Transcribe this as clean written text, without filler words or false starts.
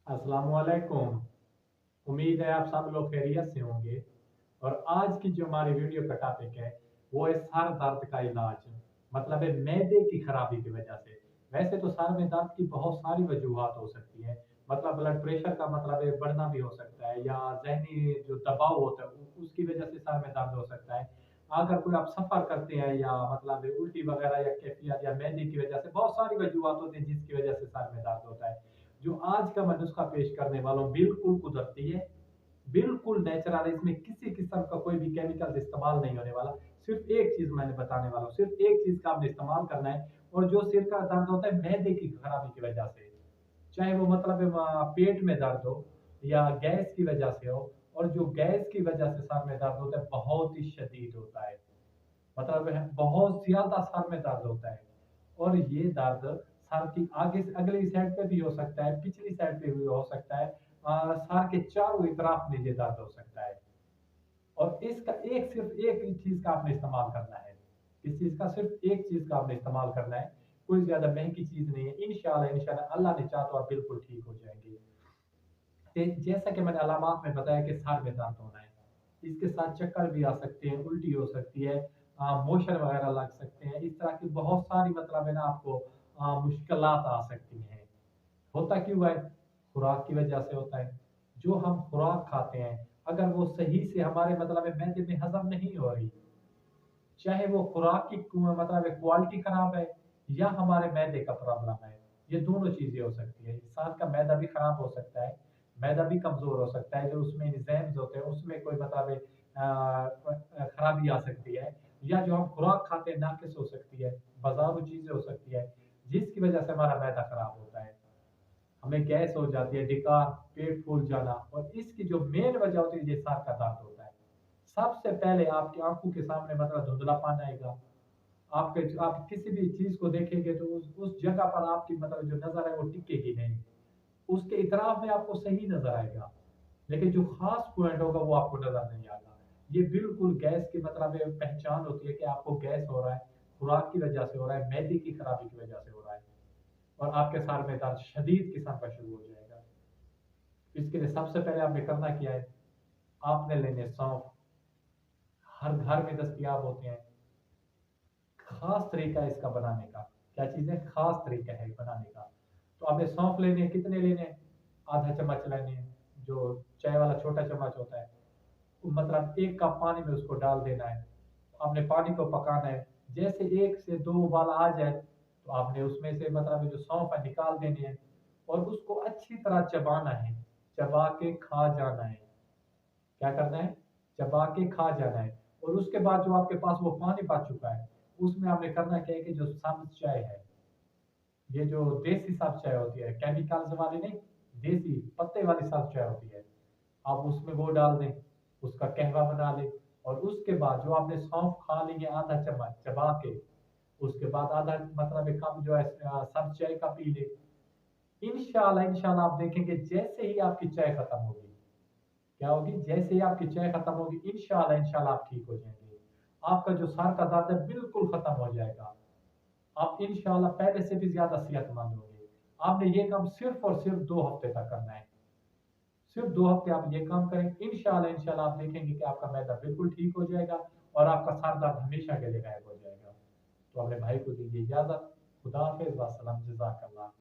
अस्सलामुअलैकुम। उम्मीद है आप सब लोग खैरियत से होंगे। और आज की जो हमारी वीडियो का टॉपिक है वो है सर दर्द का इलाज। मतलब है मैदे की खराबी की वजह से। वैसे तो सर में दर्द की बहुत सारी वजूहात हो सकती है। मतलब ब्लड प्रेशर का मतलब है बढ़ना भी हो सकता है, या जहनी जो दबाव होता है उसकी वजह से सर में दर्द हो सकता है। अगर कोई आप सफर करते हैं, या मतलब है उल्टी वगैरह या कैफियत या मैदे की वजह से, बहुत सारी वजूहात होती है जिसकी वजह से सर में दर्द होता है। जो आज का मैं नुस्खा पेश करने वाला हूँ बिल्कुल कुदरती है, बिल्कुल नेचुरल है। इसमें किसी किस्म का कोई भी केमिकल इस्तेमाल नहीं होने वाला। सिर्फ एक चीज मैंने बताने वाला हूँ, सिर्फ एक चीज का आपने इस्तेमाल करना है। और जो सिर का दर्द होता है मैदे की खराबी की वजह से, चाहे वो मतलब पेट में दर्द हो या गैस की वजह से हो। और जो गैस की वजह से सर में दर्द होता है बहुत ही शदीद होता है। मतलब है बहुत ज्यादा सर में दर्द होता है। और ये दर्द सर की आगे से अगली साइड पे भी हो सकता है, पिछली साइड पे भी हो सकता है। सर के चारों तरफ में ये दर्द हो सकता है। और इसका एक सिर्फ एक ही चीज का आपने इस्तेमाल करना है। इस चीज का सिर्फ एक चीज का आपने इस्तेमाल करना है। कोई ज्यादा महंगी चीज नहीं है। इंशाल्लाह इंशाल्लाह अल्लाह ने चाहा तो आप बिल्कुल ठीक हो जाएंगे। जैसा कि मैंने अलामात में बताया कि सर में दर्द होना है, इसके साथ चक्कर भी आ सकते हैं, उल्टी हो सकती है, मोशन वगैरह लग सकते हैं। इस तरह की बहुत सारी मतलब है ना आपको मुश्किलात आ सकती हैं। होता क्यों है? खुराक की वजह से होता है। जो हम खुराक खाते हैं अगर वो सही से हमारे मतलब है मैदे में हजम नहीं हो रही, चाहे वो खुराक की मतलब क्वालिटी खराब है या हमारे मैदे का प्रॉब्लम है, ये दोनों चीजें हो सकती है। इंसान का मैदा भी खराब हो सकता है, मैदा भी कमजोर हो सकता है, जो उसमें एंजाइम्स होते हैं उसमें कोई मतलब खराबी आ सकती है। या जो हम खुराक खाते हैं नाकिस हो सकती है, बाजारू चीजें हो सकती है जिसकी वजह से हमारा मैदा खराब होता है। हमें गैस हो जाती है, डिकार, पेट फूल जाना। और इसकी जो मेन वजह होती है ये सर का दर्द होता है। सबसे पहले आपकी आंखों के सामने मतलब धुंधलापन आएगा। आप किसी भी चीज को देखेंगे तो उस जगह पर आपकी मतलब जो नजर है वो टिकेगी नहीं। उसके इतराफ में आपको सही नजर आएगा, लेकिन जो खास पॉइंट होगा वो आपको नजर नहीं आएगा। ये बिल्कुल गैस की मतलब ये पहचान होती है कि आपको गैस हो रहा है, खुराक की वजह से हो रहा है, मैदे की खराबी की वजह से हो रहा है। और आपके सर में दर्द शदीद किस्म का शुरू हो जाएगा। इसके लिए सबसे पहले आपने करना क्या है? आपने लेने सौंफ, हर घर में दस्तयाब होते हैं। खास तरीका है इसका बनाने का। क्या चीज़ है? खास तरीका है बनाने का। तो आपने सौंफ लेने हैं, कितने लेने हैं? आधा चम्मच लेने हैं, जो चाय वाला छोटा चम्मच होता है। तो मतलब 1 कप पानी में उसको डाल देना है। आपने पानी को पकाना है। जैसे 1 से 2 उबाल आ जाए तो आपने उसमें से मतलब ये जो सौंफ है निकाल देनी है। और उसको अच्छी तरह चबाना है, चबा के खा जाना है। क्या करना है? चबा के खा जाना है। और उसके बाद जो आपके पास वो पानी बच चुका है उसमें आपने करना क्या है कि जो सब्ज चाय है, ये जो देसी सब्ज चाय होती है, केमिकल्स वाली नहीं, देसी पत्ते वाली सब्ज चाय होती है, आप उसमें वो डाल दें, उसका कहवा बना लें। और उसके बाद जो आपने सौंफ खा ली है आधा चम्मच चबा के, उसके बाद आधा मतलब एक कप जो है सब्ज चाय का पी ले। इंशाल्लाह इंशाल्लाह आप देखेंगे जैसे ही आपकी चाय खत्म होगी, क्या होगी? जैसे ही आपकी चाय खत्म होगी इंशाल्लाह इंशाल्लाह आप ठीक हो जाएंगे। आपका जो सर का दर्द है बिल्कुल खत्म हो जाएगा। आप इंशाल्लाह पहले से भी ज्यादा सेहतमंद होंगे। आपने ये काम सिर्फ और सिर्फ 2 हफ्ते तक करना है। सिर्फ 2 हफ्ते आप ये काम करें, इंशाल्लाह इंशाल्लाह आप देखेंगे कि आपका मैदा बिल्कुल ठीक हो जाएगा और आपका सर दर्द हमेशा के लिए गायब हो जाएगा। तो अपने भाई को दीजिए इजाजत। खुदा हाफिज, वसलम, जजाकल्लाह।